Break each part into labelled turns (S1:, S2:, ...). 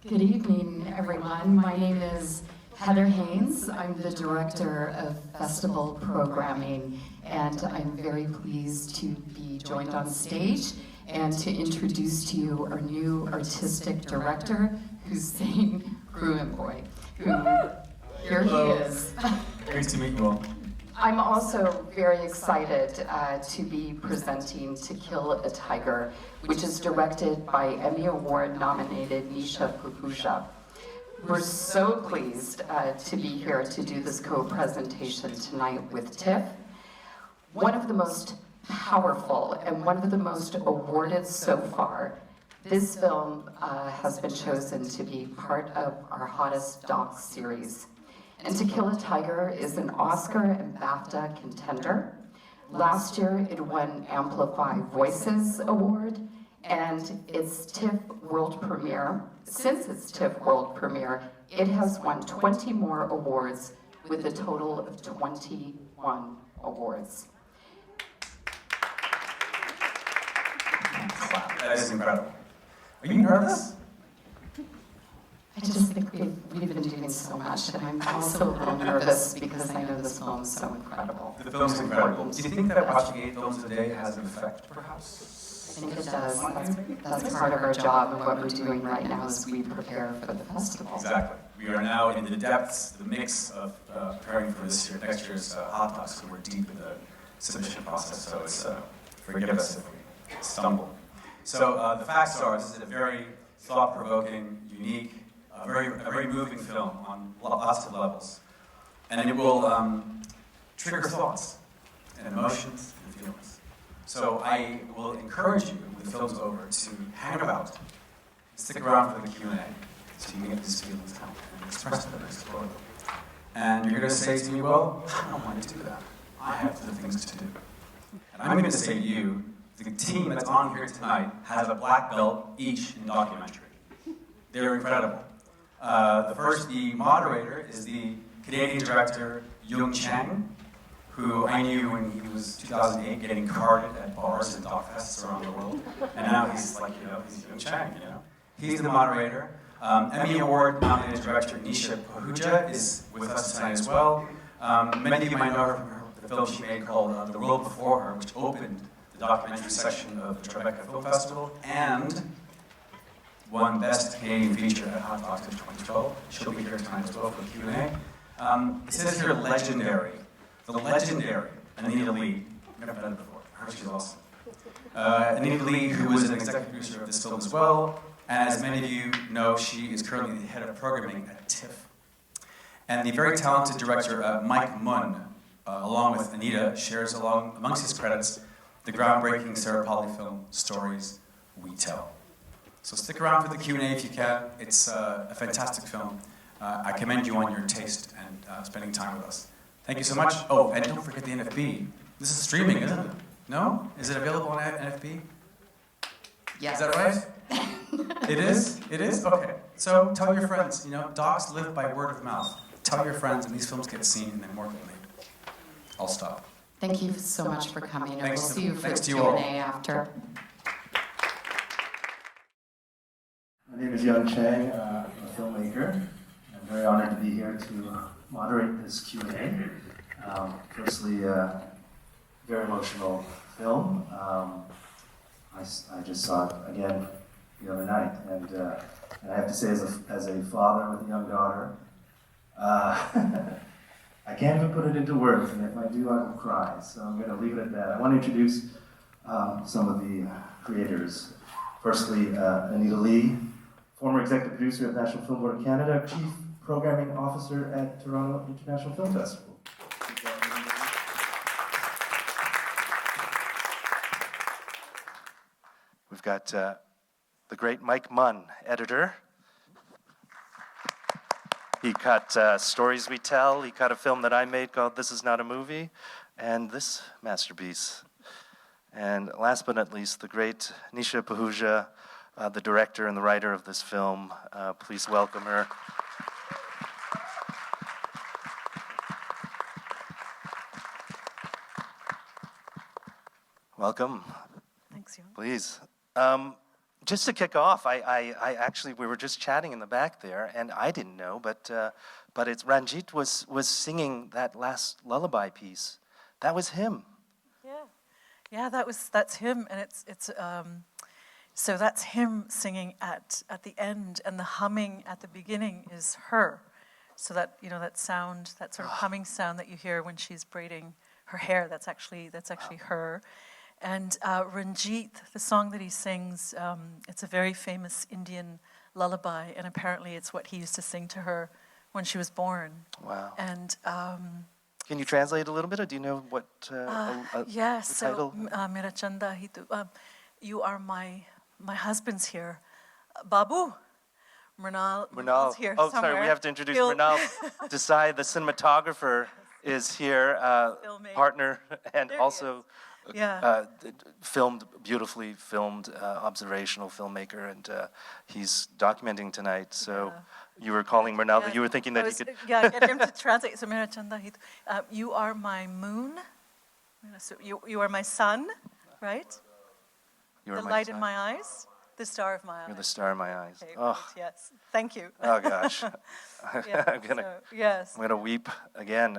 S1: Good evening, everyone. My name is Heather Haynes. I'm the Director of Festival Programming, and I'm very pleased to be joined on stage and to introduce to you our new artistic director, Hussein Gruenboy, who here he is.
S2: Great to meet you all.
S1: I'm also very excited to be presenting To Kill a Tiger, which is directed by Emmy Award nominated Nisha Pahuja. We're so pleased to be here to do this co-presentation tonight with TIFF. One of the most powerful and one of the most awarded so far, this film has been chosen to be part of our Hottest Docs series. And To Kill a Tiger is an Oscar and BAFTA contender. Last year, it won Amplify Voices Award, and its TIFF world premiere. Since its TIFF world premiere, it has won 20 more awards with a total of 21 awards.
S2: Wow, that is incredible. Are you nervous?
S1: I just think we've been doing so much, and I'm also a little nervous because I know this film is so incredible.
S2: The film's incredible. Do you think that watching 8 films a day has an effect, perhaps?
S1: I think it does. That's part of our job, and what we're doing right now as we prepare for the festival.
S2: Exactly. We are now in the depths, the mix of preparing for next year's Hot Docs, so we're deep in the submission process, so it's, forgive us if we stumble. So the facts are, this is a very thought-provoking, unique, a very moving film on lots of levels. And it will trigger thoughts and emotions and feelings. So I will encourage you, when the film's over, to hang about, stick around for the Q&A, so you can get these feelings out and express them and explore them. And you're going to say to me, well, I don't want to do that. I have other things to do. And I'm going to say to you, the team that's on here tonight has a black belt each in documentary. They're incredible. The moderator is the Canadian director, Chang, who I knew when he was 2008 getting carded at bars and doc fests around the world. And now he's like, he's Chang, He's the moderator. Emmy Award nominated director Nisha Pahuja is with us tonight as well. Many of you might know her from the film she made called The World Before Her, which opened the documentary section of the Tribeca Film Festival, and won Best Canadian Feature at Hot Docs in 2012. She'll be here tonight as well for Q&A. It says here legendary. The legendary Anita Lee. Never done it before. I heard she's awesome. Anita Lee, who was an executive producer of this film as well. And as many of you know, she is currently the head of programming at TIFF. And the very talented director, Mike Munn, along with Anita, shares amongst his credits the groundbreaking Sarah Polley film, Stories We Tell. So stick around for the Q&A if you can. It's a fantastic film. I commend you on your taste and spending time with us. Thank you so much. Oh, and don't forget the NFB. This is streaming, isn't it? No? Is it available on NFB?
S1: Yes.
S2: Is that right? It is? It is? Okay. So tell your friends. Docs live by word of mouth. Tell your friends, and these films get seen and more than they. I'll stop.
S1: Thank you so much for coming, and we'll see you for the
S2: Q&A
S1: after.
S3: My name is Chang, a filmmaker. I'm very honored to be here to moderate this Q&A. Firstly, very emotional film. I just saw it again the other night, and I have to say, as a father with a young daughter, I can't even put it into words, and if I do, I will cry. So I'm going to leave it at that. I want to introduce some of the creators. Firstly, Anita Lee, former executive producer at National Film Board of Canada, chief programming officer at Toronto International Film Festival. We've got the great Mike Munn, editor. He cut Stories We Tell. He cut a film that I made called This Is Not a Movie, and this masterpiece. And last but not least, the great Nisha Pahuja, the director and the writer of this film. Please welcome her. Welcome.
S4: Thanks, Jan.
S3: Please. Just to kick off, I actually, we were just chatting in the back there, and I didn't know, but it's Ranjit was singing that last lullaby piece. That was him.
S4: Yeah, that's him, and it's so that's him singing at the end, and the humming at the beginning is her. So that that sound, that sort of humming sound that you hear when she's braiding her hair, that's actually her. And Ranjit, the song that he sings, it's a very famous Indian lullaby, and apparently it's what he used to sing to her when she was born.
S3: Wow.
S4: And
S3: can you translate a little bit, or do you know what
S4: yeah,
S3: the
S4: so
S3: title?
S4: Mera Chanda Hitu, you are my husband's here. Babu, Mrinal's here
S3: Oh,
S4: somewhere.
S3: sorry, we have to introduce
S4: He'll-
S3: Mrinal Desai, the cinematographer, is here,
S4: Filmmaker.
S3: partner, and
S4: There he
S3: also
S4: Yeah.
S3: beautifully filmed, observational filmmaker, and he's documenting tonight. So you were calling Mrinal,
S4: Yeah.
S3: you were thinking that
S4: I
S3: he could...
S4: Yeah, get him to translate. So Mera Chanda Hitu, you are my moon. So you are my sun, right?
S3: You
S4: The
S3: were
S4: light
S3: son.
S4: in my eyes, the star of my eyes.
S3: You're the star in my eyes.
S4: Okay,
S3: Oh,
S4: right, yes. Thank you.
S3: oh gosh.
S4: Yeah,
S3: I'm gonna
S4: yes.
S3: weep again.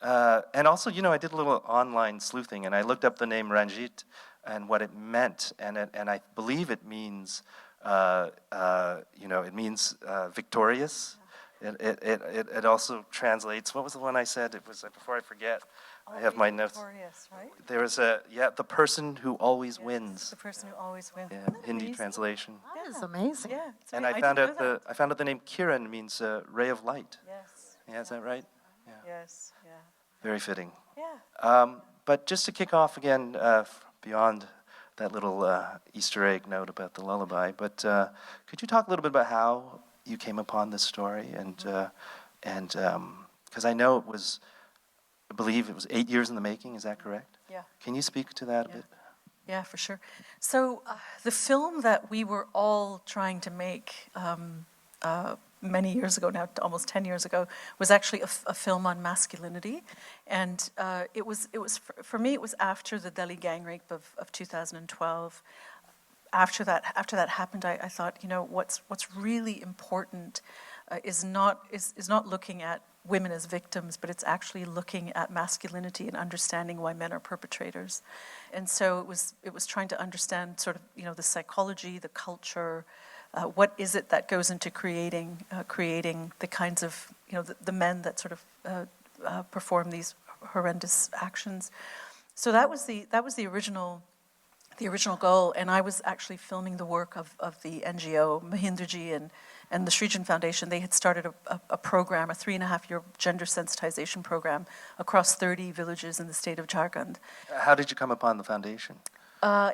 S3: And also, I did a little online sleuthing, and I looked up the name Ranjit and what it meant, and I believe it means, it means victorious. It also translates. What was the one I said? It was before I forget. I have my notes.
S4: Victorious, right?
S3: There was the person who always wins.
S4: The person who always wins.
S3: Yeah, Hindi translation.
S5: That is amazing.
S4: Yeah. it's
S3: And
S4: amazing.
S3: I found
S4: didn't know
S3: out the name Kiran means ray of light.
S4: that. Yes.
S3: Yeah, is that right?
S4: Yes. Yeah.
S3: Very fitting.
S4: Yeah.
S3: But just to kick off again, beyond that little Easter egg note about the lullaby, but could you talk a little bit about how you came upon this story, and because I know I believe it was 8 years in the making. Is that correct?
S4: Yeah.
S3: Can you speak to that a bit?
S4: Yeah, for sure. So the film that we were all trying to make many years ago now, almost 10 years ago, was actually a film on masculinity, and it was for me. It was after the Delhi gang rape of 2012. After that happened, I thought, what's really important is not looking at women as victims, but it's actually looking at masculinity and understanding why men are perpetrators. And so it was trying to understand sort of the psychology, the culture, what is it that goes into creating the kinds of the men that sort of perform these horrendous actions. So that was the original goal, and I was actually filming the work of the NGO Mahinderji and the Srijan Foundation. They had started a program, a 3.5-year gender sensitization program across 30 villages in the state of Jharkhand.
S3: How did you come upon the foundation?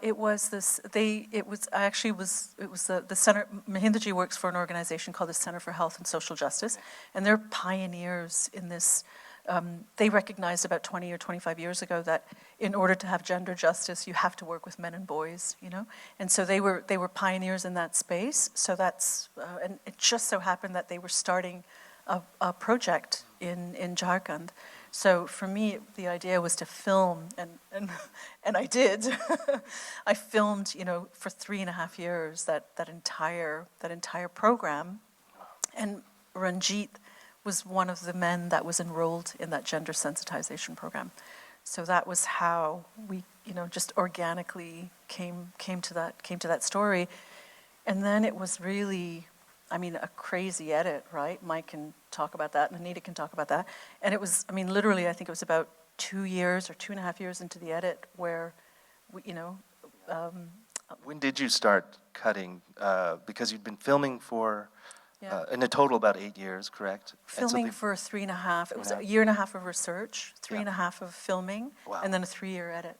S4: It was the center. Mahinderji works for an organization called the Center for Health and Social Justice, and they're pioneers in this. They recognized about 20 or 25 years ago that in order to have gender justice, you have to work with men and boys, And so they were pioneers in that space. So that's, and it just so happened that they were starting a project in Jharkhand. So for me, the idea was to film, and I did. I filmed, for 3.5 years that entire program, and Ranjit was one of the men that was enrolled in that gender sensitization program. So that was how we, just organically came to that story. And then it was really, a crazy edit, right? Mike can talk about that, and Anita can talk about that. And it was, literally, I think it was about 2 years or 2.5 years into the edit where,
S3: When did you start cutting? Because you'd been filming for,
S4: Yeah.
S3: in a total, about 8 years, correct? And so
S4: filming
S3: the-
S4: for 3.5. It was a
S3: 3.5.
S4: 1.5 years of research, 3.5 of filming,
S3: Wow.
S4: and then a 3-year edit.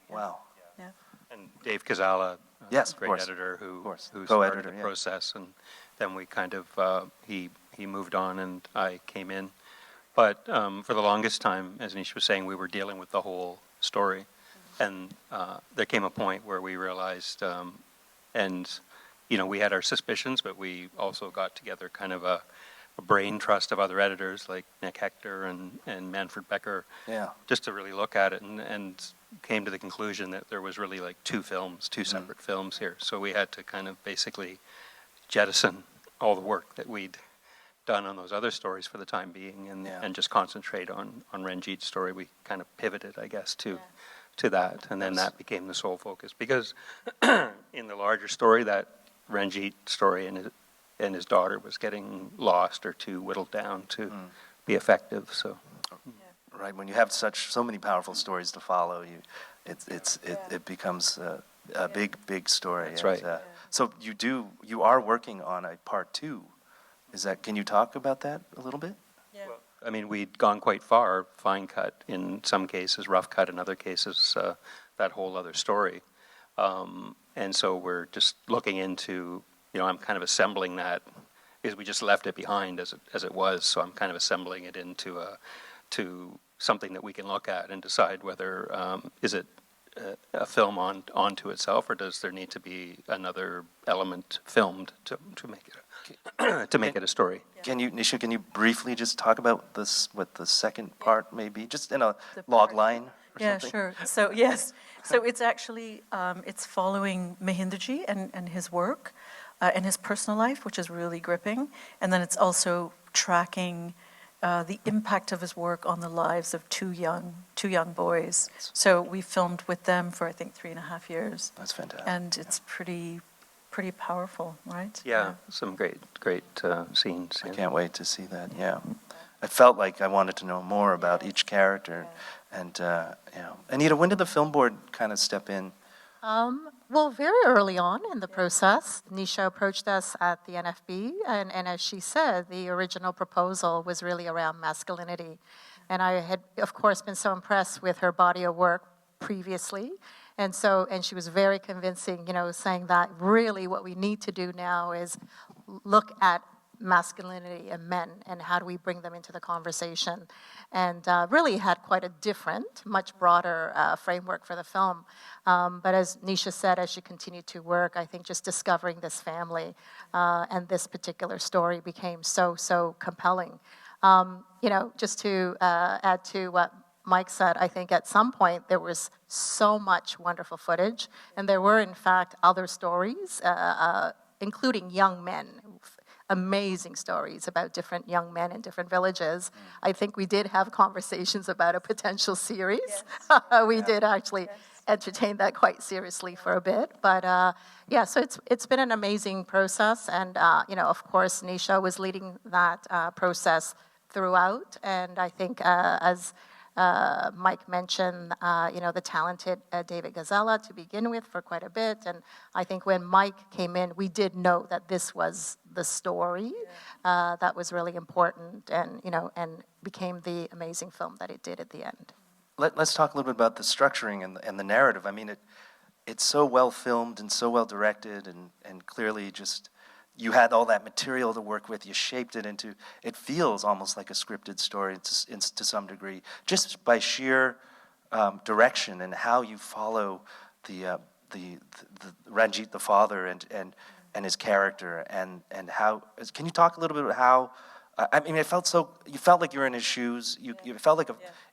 S3: Wow.
S4: Yeah.
S6: And Dave Kazala,
S3: Yes, of
S6: great
S3: course.
S6: editor
S3: Of course.
S6: who
S3: Co-editor,
S6: started the
S3: yeah.
S6: process, and then we kind of he moved on and I came in. But for the longest time, as Nisha was saying, we were dealing with the whole story, and there came a point where we realized, and we had our suspicions, but we also got together kind of a brain trust of other editors like Nick Hector and Manfred Becker,
S3: Yeah.
S6: just to really look at it. And came to the conclusion that there was really like two separate films here. So we had to kind of basically jettison all the work that we'd done on those other stories for the time being, and just concentrate on Ranjit's story. We kind of pivoted, I guess, to that, and then that became the sole focus. Because in the larger story, that Ranjit story and his daughter was getting lost or too whittled down to be effective. So,
S3: Right, when you have so many powerful stories to follow, it becomes a big story.
S6: That's right.
S3: So you are working on a part 2. Can you talk about that a little bit?
S4: Yeah.
S6: well, I mean, we'd gone quite far, fine cut in some cases, rough cut in other cases, that whole other story. And so we're just looking into, I'm kind of assembling that, because we just left it behind as it was, so I'm kind of assembling it into to something that we can look at and decide whether, is it a film onto itself, or does there need to be another element filmed to make it a story?
S3: Nisha, can you briefly just talk about what the second part may be, just in a log line or
S4: Yeah,
S3: something?
S4: sure. So yes, so it's actually it's following Mahinderji and his work and his personal life, which is really gripping, and then it's also tracking the impact of his work on the lives of two young boys. So we filmed with them for I think 3.5 years.
S3: That's fantastic.
S4: And it's pretty powerful, right?
S6: Yeah, some great scenes.
S3: I can't wait to see that. Yeah, I felt like I wanted to know more about each character, and Anita, when did the film board kind of step in?
S5: Well, very early on in the process, Nisha approached us at the NFB, and as she said, the original proposal was really around masculinity. And I had, of course, been so impressed with her body of work previously, and she was very convincing, saying that really what we need to do now is look at masculinity and men and how do we bring them into the conversation, and really had quite a different, much broader framework for the film. But as Nisha said, as she continued to work, I think just discovering this family and this particular story became so compelling. Just to add to what Mike said, I think at some point there was so much wonderful footage, and there were in fact other stories, including young men, amazing stories about different young men in different villages. I think we did have conversations about a potential series. Yes. We did actually entertain that quite seriously for a bit. But so it's been an amazing process, and of course Nisha was leading that process throughout, and I think as Mike mentioned, the talented David Gazella to begin with for quite a bit. And I think when Mike came in, we did know that this was the story that was really important, and became the amazing film that it did at the end.
S3: Let's talk a little bit about the structuring and the narrative. I mean, it's so well filmed and so well directed, and clearly just you had all that material to work with. You shaped it into, it feels almost like a scripted story to some degree, just by sheer direction and how you follow the Ranjit, the father, and his character, and how. Can you talk a little bit about how? I mean, you felt like you were in his shoes. You felt like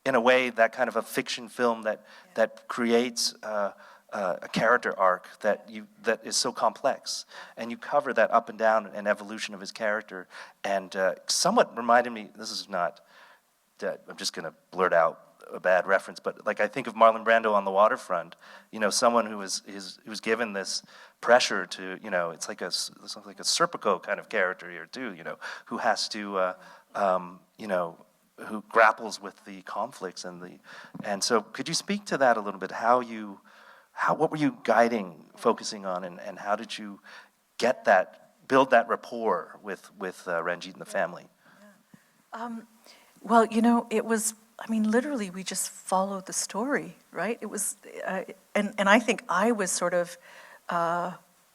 S3: in a way that kind of a fiction film that creates a character arc that is so complex, and you cover that up and down and evolution of his character, and somewhat reminded me. This is not. I'm just going to blurt out a bad reference, but like I think of Marlon Brando on The Waterfront. Someone who was given this pressure to. It's like a Serpico kind of character here too. Who has to. Who grapples with the conflicts and so could you speak to that a little bit? What were you focusing on, and how did you build that rapport with Ranjit and the family?
S4: Well, it was, literally we just followed the story, right? It was, and I think I was sort of,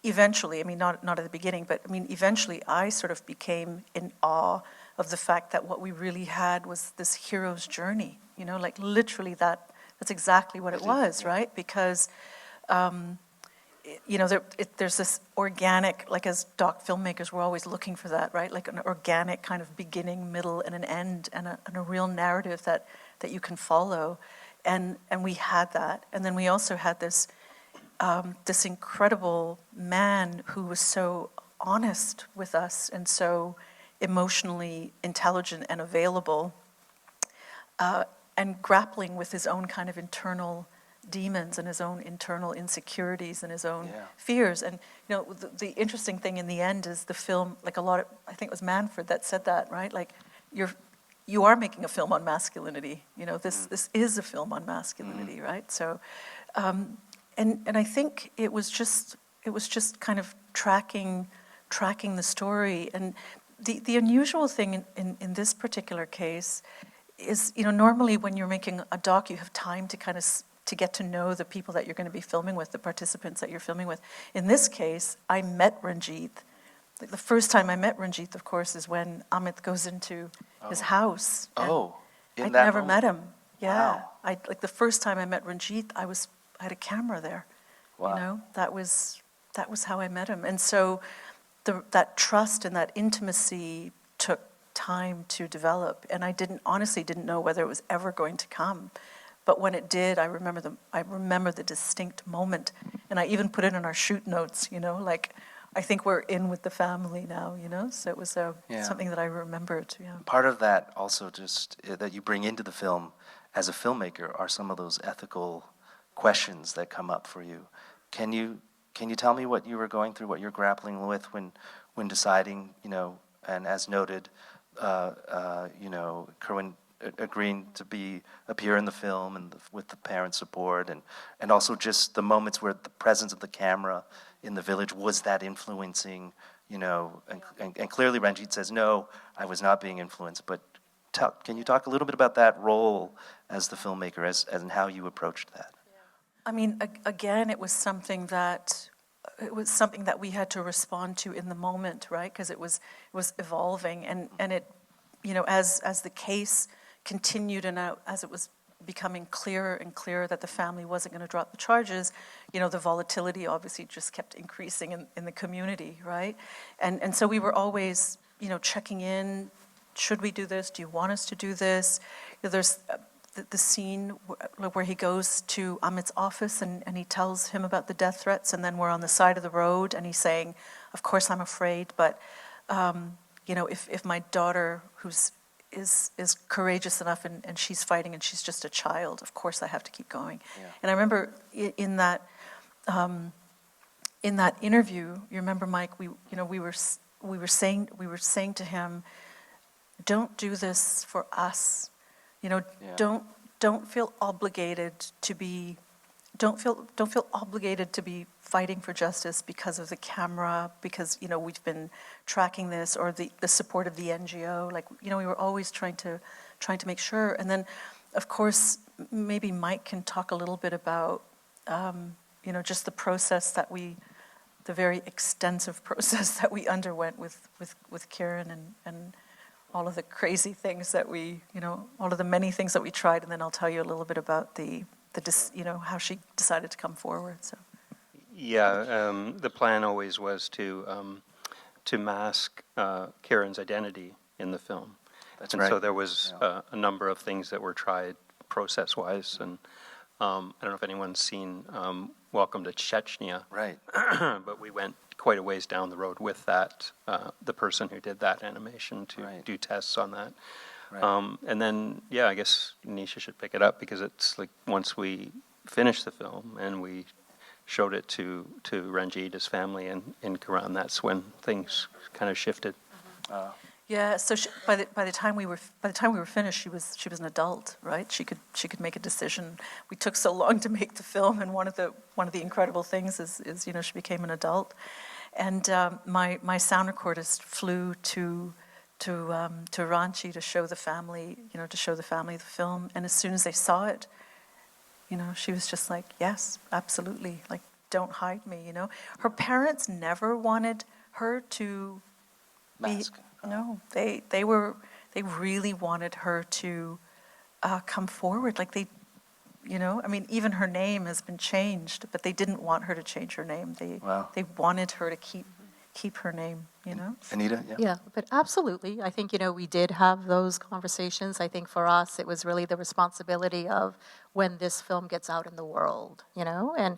S4: eventually, not at the beginning, but eventually I sort of became in awe of the fact that what we really had was this hero's journey, like literally that's exactly what it was, right? Because, there's this organic, like as doc filmmakers, we're always looking for that, right? Like an organic kind of beginning, middle, and an end, and a real narrative that you can follow. And we had that. And then we also had this this incredible man who was so honest with us and so emotionally intelligent and available, and grappling with his own kind of internal demons and his own internal insecurities and his own fears. And the interesting thing in the end is the film, like I think it was Manfred that said that, right? Like you are making a film on masculinity. This is a film on masculinity, right? So, and I think it was just kind of tracking the story. And the unusual thing in this particular case is, normally when you're making a doc, you have time to kind of to get to know the people that you're going to be filming with, the participants that you're filming with. In this case, I met Ranjit. The first time I met Ranjit, of course, is when Amit goes into his house.
S7: Oh,
S4: I'd
S7: that
S4: never
S7: moment?
S4: met him. Yeah,
S7: Wow.
S4: the first time I met Ranjit, I had a camera there.
S7: Wow.
S4: That was how I met him. And so that trust and that intimacy took time to develop, and I honestly didn't know whether it was ever going to come. But when it did, I remember the distinct moment, and I even put it in our shoot notes. Like, I think we're in with the family now. So it was something that I remembered. Yeah.
S7: Part of that also just that you bring into the film as a filmmaker are some of those ethical questions that come up for you. Can you tell me what you were going through, what you're grappling with when deciding, and as noted, Kerwin agreeing to appear in the film and with the parent support, and also just the moments where the presence of the camera in the village, was that influencing, and clearly Ranjit says, no, I was not being influenced, but can you talk a little bit about that role as the filmmaker, and how you approached that?
S4: I mean, again, it was something that we had to respond to in the moment, right? Because it was evolving, and it, as the case continued and as it was becoming clearer and clearer that the family wasn't going to drop the charges, the volatility obviously just kept increasing in the community, right? And so we were always, checking in. Should we do this? Do you want us to do this? There's the scene where he goes to Amit's office and he tells him about the death threats, and then we're on the side of the road and he's saying, of course I'm afraid, but if my daughter is courageous enough and she's fighting and she's just a child, of course I have to keep going. Yeah. And I remember in that interview, you remember, Mike, we were saying to him, don't do this for us. Don't feel obligated to be fighting for justice because of the camera, because we've been tracking this, or the support of the NGO. Like, we were always trying to make sure. And then, of course, maybe Mike can talk a little bit about just the process the very extensive process that we underwent with Kieran and all of the crazy things that all of the many things that we tried, and then I'll tell you a little bit about how she decided to come forward. So.
S6: Yeah, the plan always was to mask Kieran's identity in the film.
S7: That's
S6: and
S7: right.
S6: So there was a number of things that were tried process-wise, and I don't know if anyone's seen Welcome to Chechnya.
S7: Right.
S6: But we went quite a ways down the road with that, the person who did that animation to do tests on that. Right. And then, I guess Nisha should pick it up, because it's like once we finished the film and we showed it to Ranjit, his family, in Quran, that's when things kind of shifted.
S4: Yeah. So by the time we were finished, she was an adult, right? She could make a decision. We took so long to make the film, and one of the incredible things is she became an adult, and my sound recordist flew to Ranchi to show the family the film, and as soon as they saw it, she was just like, yes, absolutely, like, don't hide me, Her parents never wanted her to
S7: Mask.
S4: No, they really wanted her to come forward. Like, even her name has been changed, but they didn't want her to change her name. They wanted her to keep her name,
S7: Anita,
S5: Yeah, but absolutely. I think, we did have those conversations. I think for us, it was really the responsibility of when this film gets out in the world, you know, and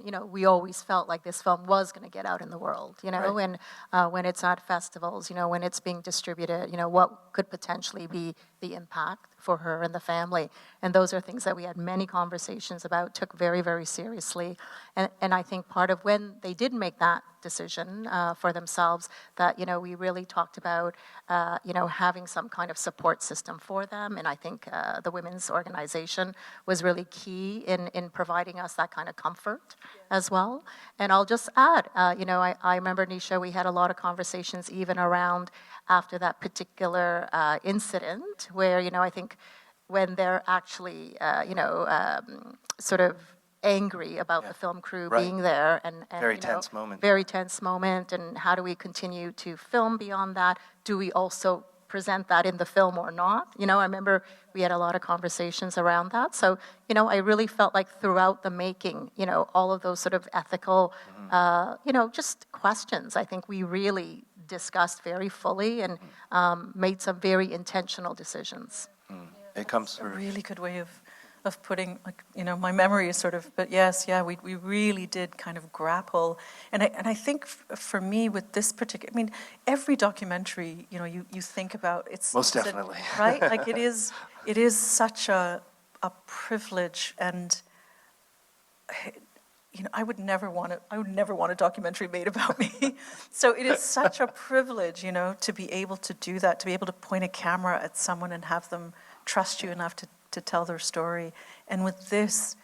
S5: you know, we always felt like this film was going to get out in the world, you know,
S7: Right.
S5: and when it's at festivals, you know, when it's being distributed, you know, what could potentially be the impact for her and the family. And those are things that we had many conversations about, took very, very seriously. And I think part of when they did make that decision for themselves, that, you know, we really talked about, you know, having some kind of support system for them. And I think the women's organization was really key in providing us that kind of comfort as well. And I'll just add, you know, I remember, Nisha, we had a lot of conversations even around after that particular incident where, you know, I think when they're actually, you know, sort of angry about the film crew
S7: Right.
S5: being there and
S7: Very
S5: you know,
S7: tense moment.
S5: very tense moment, and how do we continue to film beyond that? Do we also present that in the film or not? You know, I remember we had a lot of conversations around that. So, you know, I really felt like throughout the making, you know, all of those sort of ethical, you know, just questions, I think we really discussed very fully and made some very intentional decisions.
S7: It comes
S4: A
S7: through.
S4: really good way of putting, like, you know, my memory is sort of, but yes, yeah, we really did kind of grapple. And I think for me with this particular, I mean, every documentary, you know, you think about,
S7: Most
S4: it's
S7: definitely.
S4: right? Like it is such a privilege, and you know, I would never want a documentary made about me. So it is such a privilege, you know, to be able to do that, to be able to point a camera at someone and have them trust you enough to tell their story. And with this,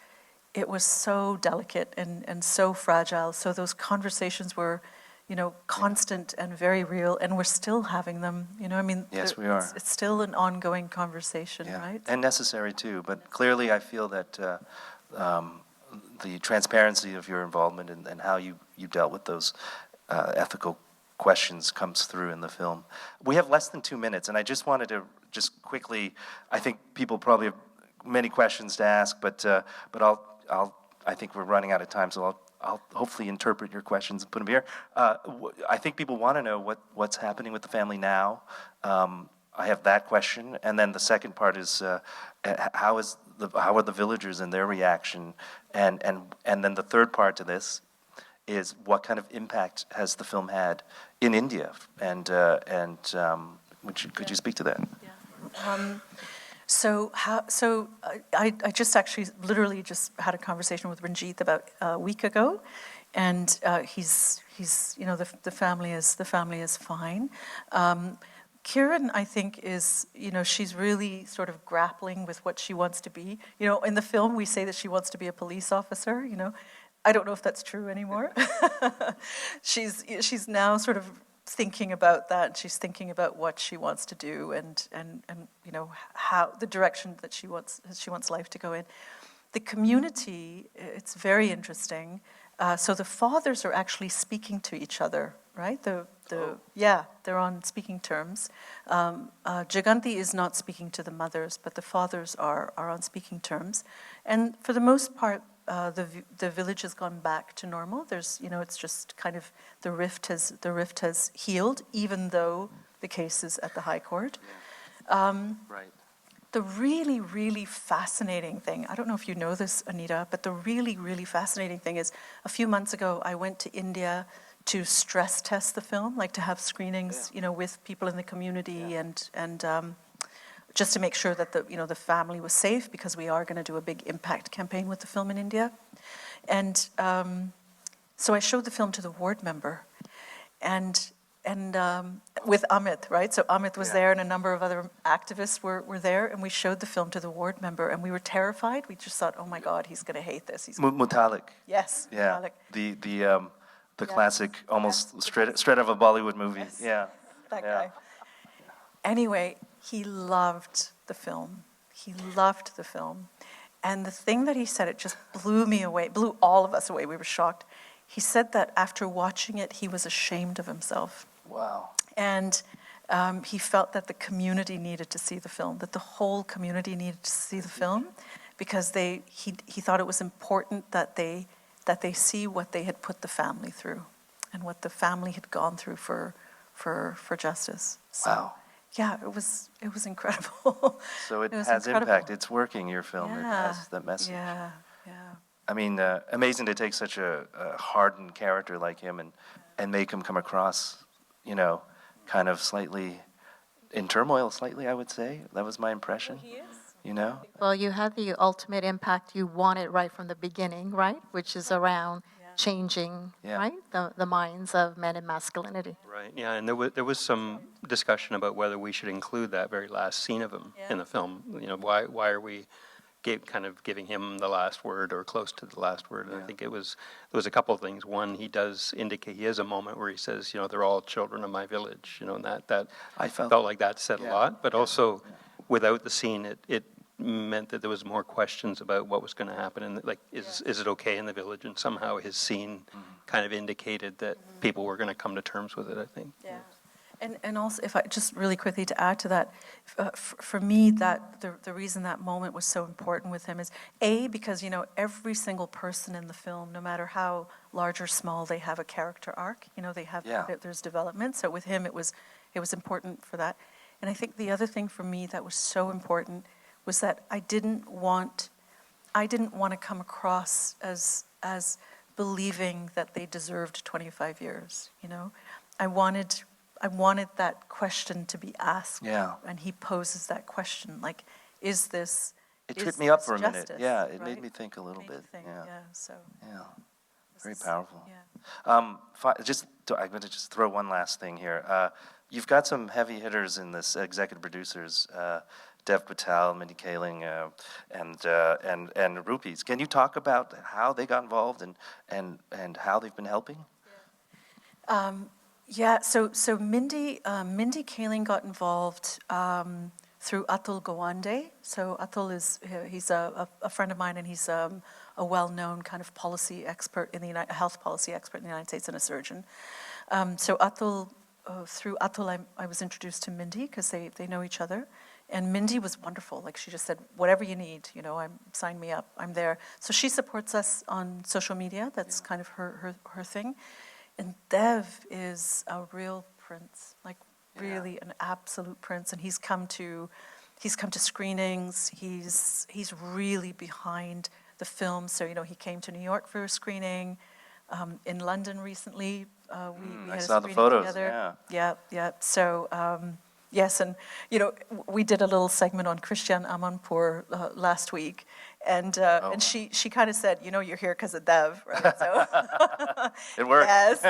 S4: it was so delicate and so fragile. So those conversations were, you know, constant and very real, and we're still having them. You know, I mean,
S7: Yes, we are.
S4: It's still an ongoing conversation,
S7: Yeah.
S4: right?
S7: And necessary too. But clearly, I feel that the transparency of your involvement and how you dealt with those ethical questions comes through in the film. We have less than 2 minutes, and I just wanted to just quickly. I think people probably have many questions to ask, but I think we're running out of time, so I'll hopefully interpret your questions and put them here. I think people want to know what's happening with the family now. I have that question, and then the second part is how are the villagers and their reaction, and then the third part to this is what kind of impact has the film had in India, and could you speak to that?
S4: So I just actually literally just had a conversation with Ranjit about a week ago, and he's you know, the family is fine. Kiran, I think, is, you know, she's really sort of grappling with what she wants to be. You know, in the film we say that she wants to be a police officer, you know. I don't know if that's true anymore. She's now sort of thinking about that. She's thinking about what she wants to do and you know, how the direction that she wants life to go in. The community, it's very interesting. So the fathers are actually speaking to each other, right? Yeah, they're on speaking terms. Jaganti is not speaking to the mothers, but the fathers are on speaking terms. And for the most part, the village has gone back to normal. There's, you know, it's just kind of the rift has healed, even though the case is at the High Court.
S7: Right.
S4: The really, really fascinating thing, I don't know if you know this, Anita, but the really, really fascinating thing is a few months ago, I went to India to stress test the film, like to have screenings, you know, with people in the community and just to make sure that the family was safe, because we are going to do a big impact campaign with the film in India. And so I showed the film to the ward member, and with Amit, right? So Amit was there, and a number of other activists were there, and we showed the film to the ward member, and we were terrified. We just thought, oh my God, he's going to hate this.
S7: Mutalik.
S4: Yes,
S7: Yeah.
S4: Mutalik.
S7: The classic, almost straight out of a Bollywood movie.
S4: Yes.
S7: Yeah.
S4: That
S7: Yeah.
S4: guy. Anyway, he loved the film. He loved the film. And the thing that he said, it just blew me away, blew all of us away. We were shocked. He said that after watching it, he was ashamed of himself.
S7: Wow.
S4: And he felt that the community needed to see the film, that the whole community needed to see the film, because he thought it was important that they see what they had put the family through and what the family had gone through for justice. So
S7: Wow.
S4: yeah, it was incredible.
S7: So it
S4: It was
S7: has
S4: incredible.
S7: impact. It's working, your film. It
S4: Yeah,
S7: has that message.
S4: yeah.
S7: I mean, amazing to take such a hardened character like him and make him come across, you know, kind of slightly in turmoil, slightly, I would say. That was my impression.
S4: He is.
S7: You know?
S5: Well, you had the ultimate impact you wanted right from the beginning, right? Which is around changing,
S7: Yeah.
S5: right? The minds of men and masculinity.
S6: Right, yeah, and there was some discussion about whether we should include that very last scene of him in the film. You know, why are we kind of giving him the last word or close to the last word? And I think there was a couple of things. One, he does indicate, he has a moment where he says, you know, they're all children of my village, you know, and that
S7: I felt
S6: like that said a lot, but also without the scene, it meant that there was more questions about what was going to happen, and like, is it okay in the village? And somehow his scene kind of indicated that people were going to come to terms with it, I think.
S4: Yeah. And also, if I just really quickly to add to that, for me, that the reason that moment was so important with him is because, you know, every single person in the film, no matter how large or small, they have a character arc. You know, they have there's development. So with him, it was important for that. And I think the other thing for me that was so important was that I didn't want to come across as believing that they deserved 25 years. You know, I wanted that question to be asked.
S7: Yeah.
S4: And he poses that question, like, is this
S7: It
S4: is
S7: tripped me up
S4: this
S7: for a minute.
S4: justice,
S7: Yeah, it
S4: right?
S7: made me think a little
S4: Made me
S7: bit.
S4: think,
S7: Yeah.
S4: so.
S7: Yeah.
S4: this
S7: Very
S4: is-
S7: powerful.
S4: Yeah.
S7: I'm going to just throw one last thing here. You've got some heavy hitters in this, executive producers, Dev Patel, Mindy Kaling, and Rupees. Can you talk about how they got involved and how they've been helping?
S4: Yeah, so Mindy Kaling got involved through Atul Gawande. So Atul he's a friend of mine, and he's a well-known kind of policy expert in the health policy expert in the United States and a surgeon. So through Atul, I was introduced to Mindy because they know each other. And Mindy was wonderful. Like, she just said, whatever you need, you know, sign me up, I'm there. So she supports us on social media. That's kind of her thing. And Dev is a real prince, like really an absolute prince. And he's come to screenings. He's really behind the film. So, you know, he came to New York for a screening. In London recently, we
S7: I
S4: had a
S7: saw the
S4: screening
S7: photos,
S4: together. Yeah. So, yes, and, you know, we did a little segment on Christian Amanpour last week, and she kind of said, you know, you're here because of Dev, right? So
S7: It worked.
S4: Yes.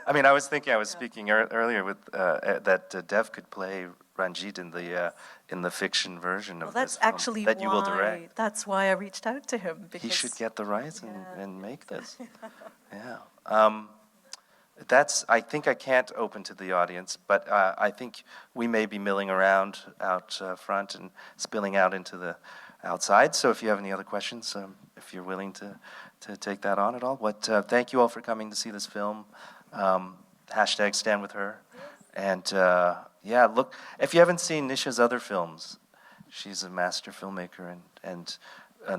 S7: I mean, I was thinking, I was speaking earlier with that Dev could play Ranjit in the fiction version of
S4: Well, that's
S7: this film
S4: actually
S7: that you will
S4: why.
S7: direct.
S4: That's why I reached out to him, because
S7: He should get the rights
S4: Yeah.
S7: and make this. Yeah. I think I can't open to the audience, but I think we may be milling around out front and spilling out into the outside. So if you have any other questions, if you're willing to take that on at all. But thank you all for coming to see this film. Hashtag Stand With Her. And yeah, look, if you haven't seen Nisha's other films, she's a master filmmaker, and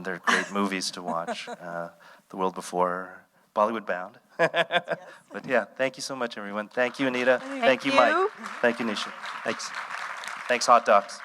S7: they're great movies to watch. The World Before Her, Bollywood Bound. But yeah, thank you so much, everyone. Thank you, Anita. Thank you, Mike. Thank you, Nisha. Thanks. Thanks, Hot Docs.